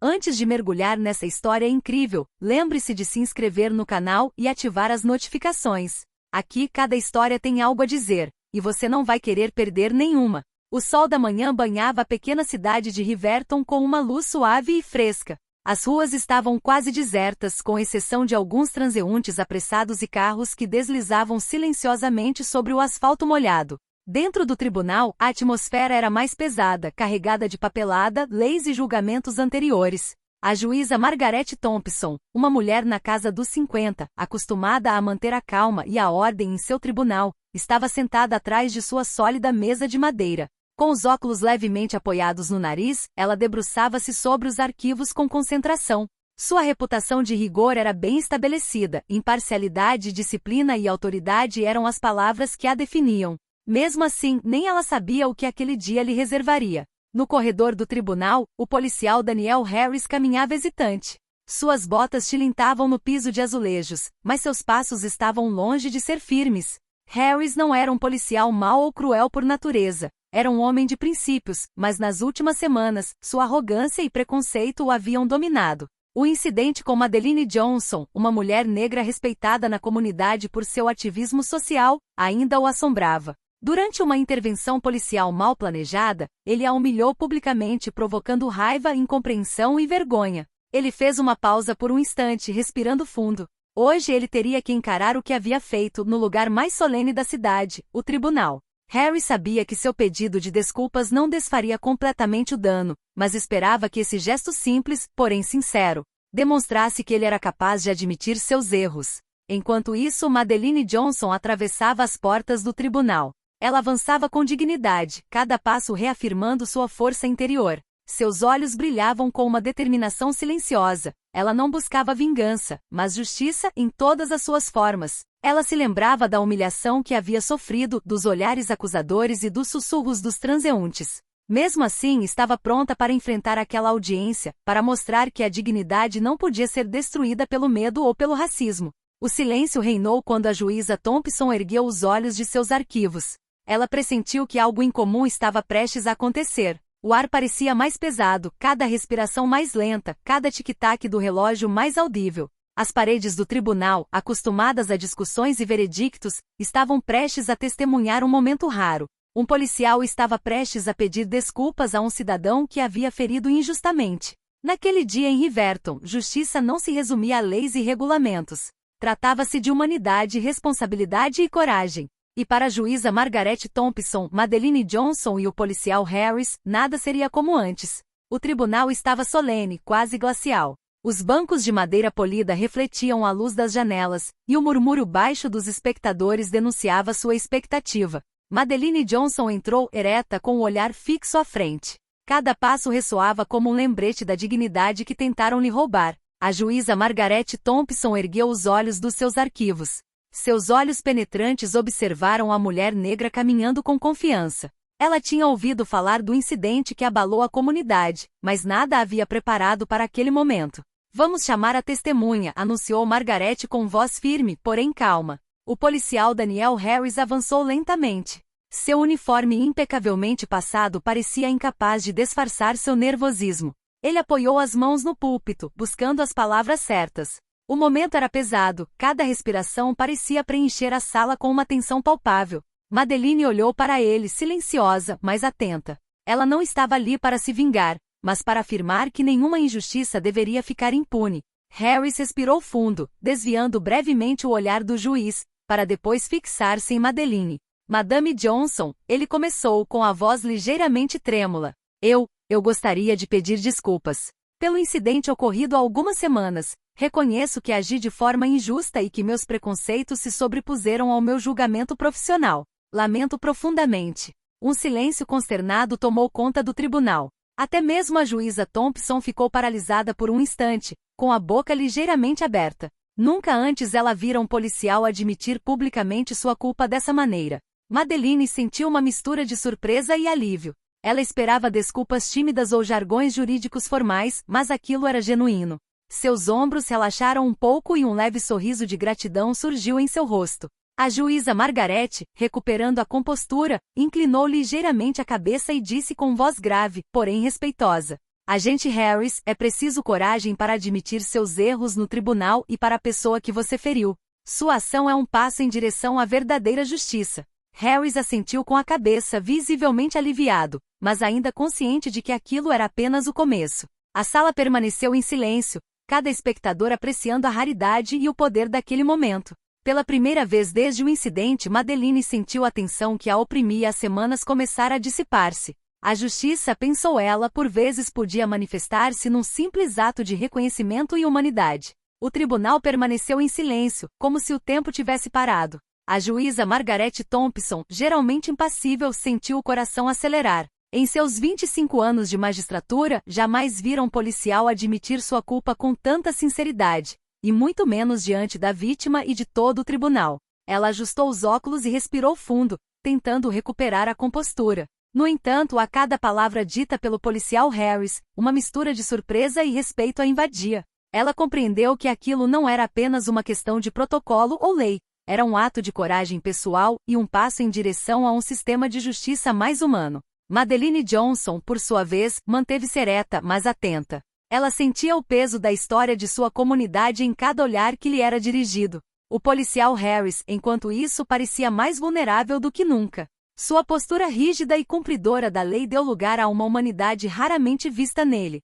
Antes de mergulhar nessa história incrível, lembre-se de se inscrever no canal e ativar as notificações. Aqui cada história tem algo a dizer, e você não vai querer perder nenhuma. O sol da manhã banhava a pequena cidade de Riverton com uma luz suave e fresca. As ruas estavam quase desertas, com exceção de alguns transeuntes apressados e carros que deslizavam silenciosamente sobre o asfalto molhado. Dentro do tribunal, a atmosfera era mais pesada, carregada de papelada, leis e julgamentos anteriores. A juíza Margaret Thompson, uma mulher na casa dos 50, acostumada a manter a calma e a ordem em seu tribunal, estava sentada atrás de sua sólida mesa de madeira. Com os óculos levemente apoiados no nariz, ela debruçava-se sobre os arquivos com concentração. Sua reputação de rigor era bem estabelecida, imparcialidade, disciplina e autoridade eram as palavras que a definiam. Mesmo assim, nem ela sabia o que aquele dia lhe reservaria. No corredor do tribunal, o policial Daniel Harris caminhava hesitante. Suas botas tilintavam no piso de azulejos, mas seus passos estavam longe de ser firmes. Harris não era um policial mau ou cruel por natureza. Era um homem de princípios, mas nas últimas semanas, sua arrogância e preconceito o haviam dominado. O incidente com Madeline Johnson, uma mulher negra respeitada na comunidade por seu ativismo social, ainda o assombrava. Durante uma intervenção policial mal planejada, ele a humilhou publicamente, provocando raiva, incompreensão e vergonha. Ele fez uma pausa por um instante, respirando fundo. Hoje ele teria que encarar o que havia feito no lugar mais solene da cidade, o tribunal. Harry sabia que seu pedido de desculpas não desfaria completamente o dano, mas esperava que esse gesto simples, porém sincero, demonstrasse que ele era capaz de admitir seus erros. Enquanto isso, Madeline Johnson atravessava as portas do tribunal. Ela avançava com dignidade, cada passo reafirmando sua força interior. Seus olhos brilhavam com uma determinação silenciosa. Ela não buscava vingança, mas justiça em todas as suas formas. Ela se lembrava da humilhação que havia sofrido, dos olhares acusadores e dos sussurros dos transeuntes. Mesmo assim, estava pronta para enfrentar aquela audiência, para mostrar que a dignidade não podia ser destruída pelo medo ou pelo racismo. O silêncio reinou quando a juíza Thompson ergueu os olhos de seus arquivos. Ela pressentiu que algo incomum estava prestes a acontecer. O ar parecia mais pesado, cada respiração mais lenta, cada tic-tac do relógio mais audível. As paredes do tribunal, acostumadas a discussões e veredictos, estavam prestes a testemunhar um momento raro. Um policial estava prestes a pedir desculpas a um cidadão que havia ferido injustamente. Naquele dia em Riverton, justiça não se resumia a leis e regulamentos. Tratava-se de humanidade, responsabilidade e coragem. E para a juíza Margaret Thompson, Madeline Johnson e o policial Harris, nada seria como antes. O tribunal estava solene, quase glacial. Os bancos de madeira polida refletiam a luz das janelas, e o murmúrio baixo dos espectadores denunciava sua expectativa. Madeline Johnson entrou, ereta, com o olhar fixo à frente. Cada passo ressoava como um lembrete da dignidade que tentaram lhe roubar. A juíza Margaret Thompson ergueu os olhos dos seus arquivos. Seus olhos penetrantes observaram a mulher negra caminhando com confiança. Ela tinha ouvido falar do incidente que abalou a comunidade, mas nada a havia preparado para aquele momento. Vamos chamar a testemunha, anunciou Margaret com voz firme, porém calma. O policial Daniel Harris avançou lentamente. Seu uniforme impecavelmente passado parecia incapaz de disfarçar seu nervosismo. Ele apoiou as mãos no púlpito, buscando as palavras certas. O momento era pesado, cada respiração parecia preencher a sala com uma tensão palpável. Madeline olhou para ele, silenciosa, mas atenta. Ela não estava ali para se vingar, mas para afirmar que nenhuma injustiça deveria ficar impune. Harris respirou fundo, desviando brevemente o olhar do juiz, para depois fixar-se em Madeline. Madame Johnson, ele começou com a voz ligeiramente trêmula. Eu gostaria de pedir desculpas pelo incidente ocorrido há algumas semanas. Reconheço que agi de forma injusta e que meus preconceitos se sobrepuseram ao meu julgamento profissional. Lamento profundamente. Um silêncio consternado tomou conta do tribunal. Até mesmo a juíza Thompson ficou paralisada por um instante, com a boca ligeiramente aberta. Nunca antes ela vira um policial admitir publicamente sua culpa dessa maneira. Madeline sentiu uma mistura de surpresa e alívio. Ela esperava desculpas tímidas ou jargões jurídicos formais, mas aquilo era genuíno. Seus ombros relaxaram um pouco e um leve sorriso de gratidão surgiu em seu rosto. A juíza Margaret, recuperando a compostura, inclinou ligeiramente a cabeça e disse com voz grave, porém respeitosa: Agente Harris, é preciso coragem para admitir seus erros no tribunal e para a pessoa que você feriu. Sua ação é um passo em direção à verdadeira justiça. Harris assentiu com a cabeça, visivelmente aliviado, mas ainda consciente de que aquilo era apenas o começo. A sala permaneceu em silêncio, cada espectador apreciando a raridade e o poder daquele momento. Pela primeira vez desde o incidente, Madeline sentiu a tensão que a oprimia há semanas começar a dissipar-se. A justiça, pensou ela, por vezes podia manifestar-se num simples ato de reconhecimento e humanidade. O tribunal permaneceu em silêncio, como se o tempo tivesse parado. A juíza Margaret Thompson, geralmente impassível, sentiu o coração acelerar. Em seus 25 anos de magistratura, jamais vira um policial admitir sua culpa com tanta sinceridade, e muito menos diante da vítima e de todo o tribunal. Ela ajustou os óculos e respirou fundo, tentando recuperar a compostura. No entanto, a cada palavra dita pelo policial Harris, uma mistura de surpresa e respeito a invadia. Ela compreendeu que aquilo não era apenas uma questão de protocolo ou lei, era um ato de coragem pessoal e um passo em direção a um sistema de justiça mais humano. Madeline Johnson, por sua vez, manteve-se ereta, mas atenta. Ela sentia o peso da história de sua comunidade em cada olhar que lhe era dirigido. O policial Harris, enquanto isso, parecia mais vulnerável do que nunca. Sua postura rígida e cumpridora da lei deu lugar a uma humanidade raramente vista nele.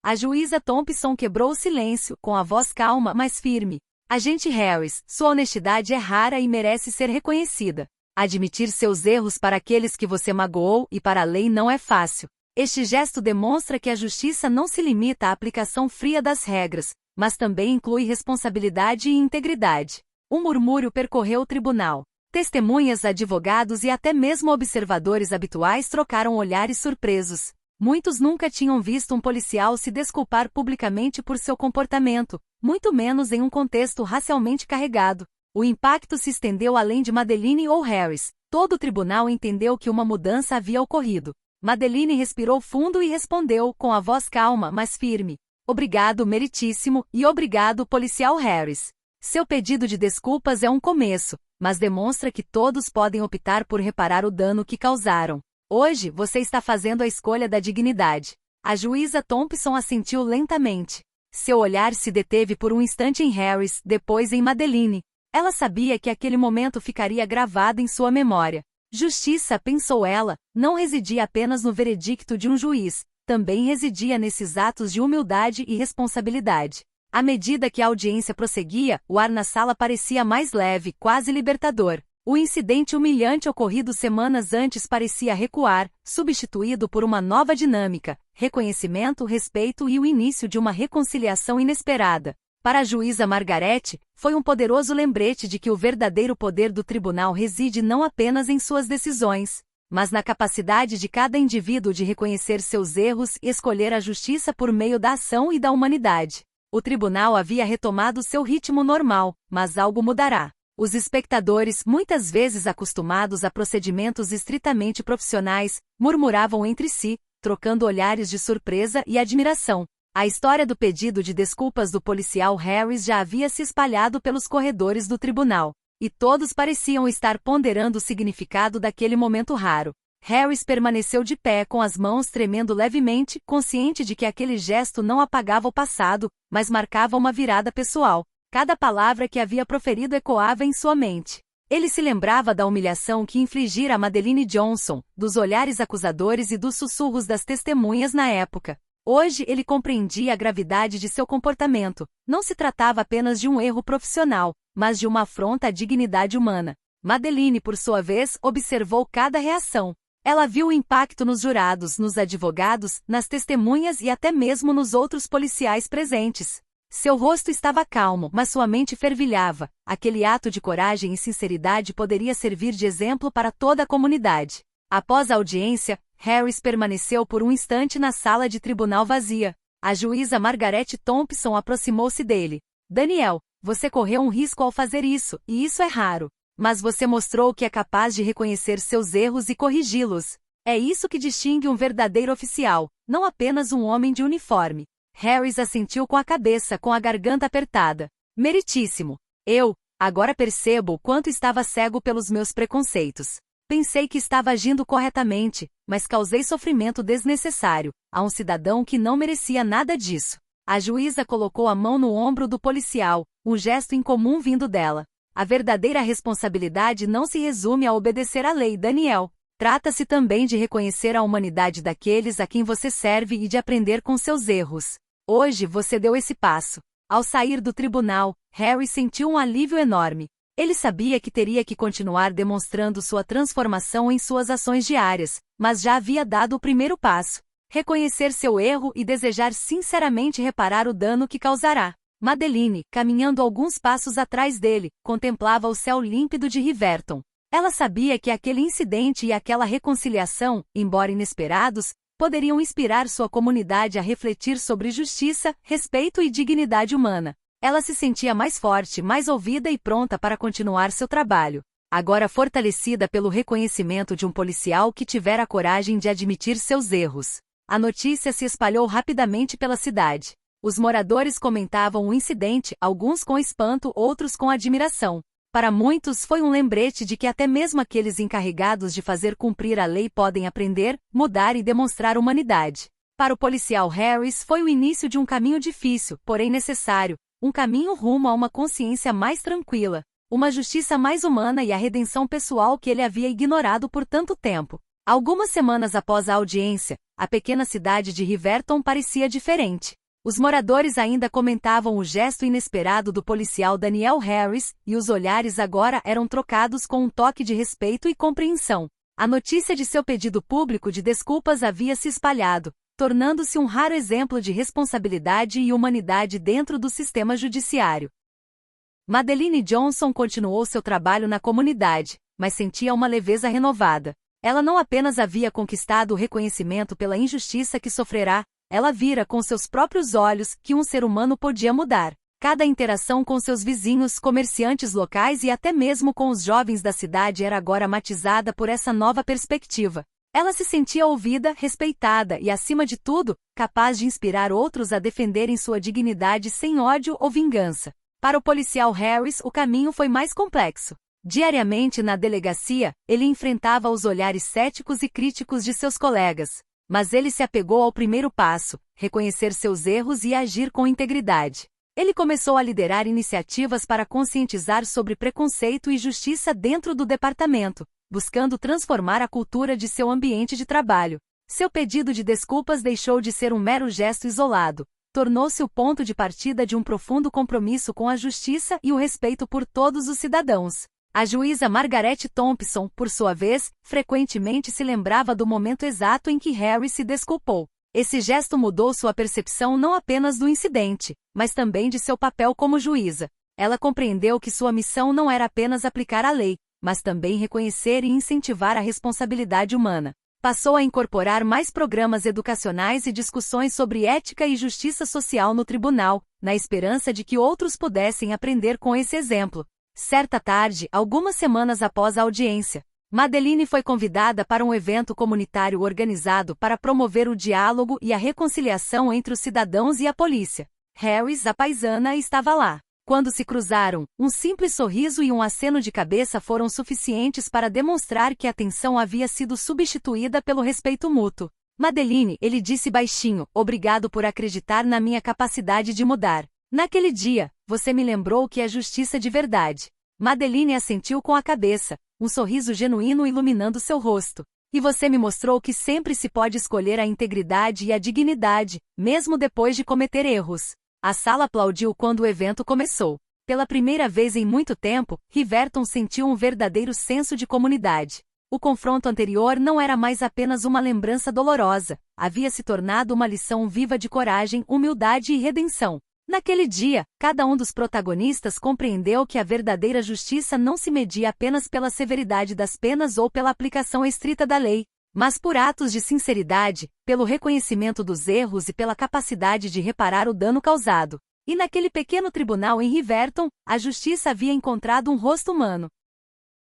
A juíza Thompson quebrou o silêncio, com a voz calma, mas firme. Agente Harris, sua honestidade é rara e merece ser reconhecida. Admitir seus erros para aqueles que você magoou e para a lei não é fácil. Este gesto demonstra que a justiça não se limita à aplicação fria das regras, mas também inclui responsabilidade e integridade. Um murmúrio percorreu o tribunal. Testemunhas, advogados e até mesmo observadores habituais trocaram olhares surpresos. Muitos nunca tinham visto um policial se desculpar publicamente por seu comportamento, muito menos em um contexto racialmente carregado. O impacto se estendeu além de Madeline ou Harris. Todo o tribunal entendeu que uma mudança havia ocorrido. Madeline respirou fundo e respondeu, com a voz calma, mas firme. Obrigado, meritíssimo, e obrigado, policial Harris. Seu pedido de desculpas é um começo, mas demonstra que todos podem optar por reparar o dano que causaram. Hoje, você está fazendo a escolha da dignidade. A juíza Thompson assentiu lentamente. Seu olhar se deteve por um instante em Harris, depois em Madeline. Ela sabia que aquele momento ficaria gravado em sua memória. Justiça, pensou ela, não residia apenas no veredicto de um juiz, também residia nesses atos de humildade e responsabilidade. À medida que a audiência prosseguia, o ar na sala parecia mais leve, quase libertador. O incidente humilhante ocorrido semanas antes parecia recuar, substituído por uma nova dinâmica, reconhecimento, respeito e o início de uma reconciliação inesperada. Para a juíza Margaret, foi um poderoso lembrete de que o verdadeiro poder do tribunal reside não apenas em suas decisões, mas na capacidade de cada indivíduo de reconhecer seus erros e escolher a justiça por meio da ação e da humanidade. O tribunal havia retomado seu ritmo normal, mas algo mudará. Os espectadores, muitas vezes acostumados a procedimentos estritamente profissionais, murmuravam entre si, trocando olhares de surpresa e admiração. A história do pedido de desculpas do policial Harris já havia se espalhado pelos corredores do tribunal, e todos pareciam estar ponderando o significado daquele momento raro. Harris permaneceu de pé com as mãos tremendo levemente, consciente de que aquele gesto não apagava o passado, mas marcava uma virada pessoal. Cada palavra que havia proferido ecoava em sua mente. Ele se lembrava da humilhação que infligira a Madeline Johnson, dos olhares acusadores e dos sussurros das testemunhas na época. Hoje ele compreendia a gravidade de seu comportamento. Não se tratava apenas de um erro profissional, mas de uma afronta à dignidade humana. Madeline, por sua vez, observou cada reação. Ela viu o impacto nos jurados, nos advogados, nas testemunhas e até mesmo nos outros policiais presentes. Seu rosto estava calmo, mas sua mente fervilhava. Aquele ato de coragem e sinceridade poderia servir de exemplo para toda a comunidade. Após a audiência, Harris permaneceu por um instante na sala de tribunal vazia. A juíza Margaret Thompson aproximou-se dele. Daniel, você correu um risco ao fazer isso, e isso é raro. Mas você mostrou que é capaz de reconhecer seus erros e corrigi-los. É isso que distingue um verdadeiro oficial, não apenas um homem de uniforme. Harris assentiu com a cabeça, com a garganta apertada. Meritíssimo. Agora percebo o quanto estava cego pelos meus preconceitos. Pensei que estava agindo corretamente, mas causei sofrimento desnecessário a um cidadão que não merecia nada disso. A juíza colocou a mão no ombro do policial, um gesto incomum vindo dela. A verdadeira responsabilidade não se resume a obedecer à lei, Daniel. Trata-se também de reconhecer a humanidade daqueles a quem você serve e de aprender com seus erros. Hoje você deu esse passo. Ao sair do tribunal, Harry sentiu um alívio enorme. Ele sabia que teria que continuar demonstrando sua transformação em suas ações diárias, mas já havia dado o primeiro passo. Reconhecer seu erro e desejar sinceramente reparar o dano que causará. Madeline, caminhando alguns passos atrás dele, contemplava o céu límpido de Riverton. Ela sabia que aquele incidente e aquela reconciliação, embora inesperados, poderiam inspirar sua comunidade a refletir sobre justiça, respeito e dignidade humana. Ela se sentia mais forte, mais ouvida e pronta para continuar seu trabalho. Agora fortalecida pelo reconhecimento de um policial que tivera a coragem de admitir seus erros. A notícia se espalhou rapidamente pela cidade. Os moradores comentavam o incidente, alguns com espanto, outros com admiração. Para muitos foi um lembrete de que até mesmo aqueles encarregados de fazer cumprir a lei podem aprender, mudar e demonstrar humanidade. Para o policial Harris foi o início de um caminho difícil, porém necessário, um caminho rumo a uma consciência mais tranquila, uma justiça mais humana e a redenção pessoal que ele havia ignorado por tanto tempo. Algumas semanas após a audiência, a pequena cidade de Riverton parecia diferente. Os moradores ainda comentavam o gesto inesperado do policial Daniel Harris, e os olhares agora eram trocados com um toque de respeito e compreensão. A notícia de seu pedido público de desculpas havia se espalhado, tornando-se um raro exemplo de responsabilidade e humanidade dentro do sistema judiciário. Madeline Johnson continuou seu trabalho na comunidade, mas sentia uma leveza renovada. Ela não apenas havia conquistado o reconhecimento pela injustiça que sofrerá, ela vira com seus próprios olhos que um ser humano podia mudar. Cada interação com seus vizinhos, comerciantes locais e até mesmo com os jovens da cidade era agora matizada por essa nova perspectiva. Ela se sentia ouvida, respeitada e, acima de tudo, capaz de inspirar outros a defenderem sua dignidade sem ódio ou vingança. Para o policial Harris, o caminho foi mais complexo. Diariamente na delegacia, ele enfrentava os olhares céticos e críticos de seus colegas. Mas ele se apegou ao primeiro passo, reconhecer seus erros e agir com integridade. Ele começou a liderar iniciativas para conscientizar sobre preconceito e justiça dentro do departamento, buscando transformar a cultura de seu ambiente de trabalho. Seu pedido de desculpas deixou de ser um mero gesto isolado, tornou-se o ponto de partida de um profundo compromisso com a justiça e o respeito por todos os cidadãos. A juíza Margaret Thompson, por sua vez, frequentemente se lembrava do momento exato em que Harry se desculpou. Esse gesto mudou sua percepção não apenas do incidente, mas também de seu papel como juíza. Ela compreendeu que sua missão não era apenas aplicar a lei, mas também reconhecer e incentivar a responsabilidade humana. Passou a incorporar mais programas educacionais e discussões sobre ética e justiça social no tribunal, na esperança de que outros pudessem aprender com esse exemplo. Certa tarde, algumas semanas após a audiência, Madeline foi convidada para um evento comunitário organizado para promover o diálogo e a reconciliação entre os cidadãos e a polícia. Harris, a paisana, estava lá. Quando se cruzaram, um simples sorriso e um aceno de cabeça foram suficientes para demonstrar que a tensão havia sido substituída pelo respeito mútuo. Madeline, ele disse baixinho, obrigado por acreditar na minha capacidade de mudar. Naquele dia, você me lembrou o que é justiça de verdade. Madeline assentiu com a cabeça, um sorriso genuíno iluminando seu rosto. E você me mostrou que sempre se pode escolher a integridade e a dignidade, mesmo depois de cometer erros. A sala aplaudiu quando o evento começou. Pela primeira vez em muito tempo, Riverton sentiu um verdadeiro senso de comunidade. O confronto anterior não era mais apenas uma lembrança dolorosa, havia se tornado uma lição viva de coragem, humildade e redenção. Naquele dia, cada um dos protagonistas compreendeu que a verdadeira justiça não se media apenas pela severidade das penas ou pela aplicação estrita da lei, mas por atos de sinceridade, pelo reconhecimento dos erros e pela capacidade de reparar o dano causado. E naquele pequeno tribunal em Riverton, a justiça havia encontrado um rosto humano.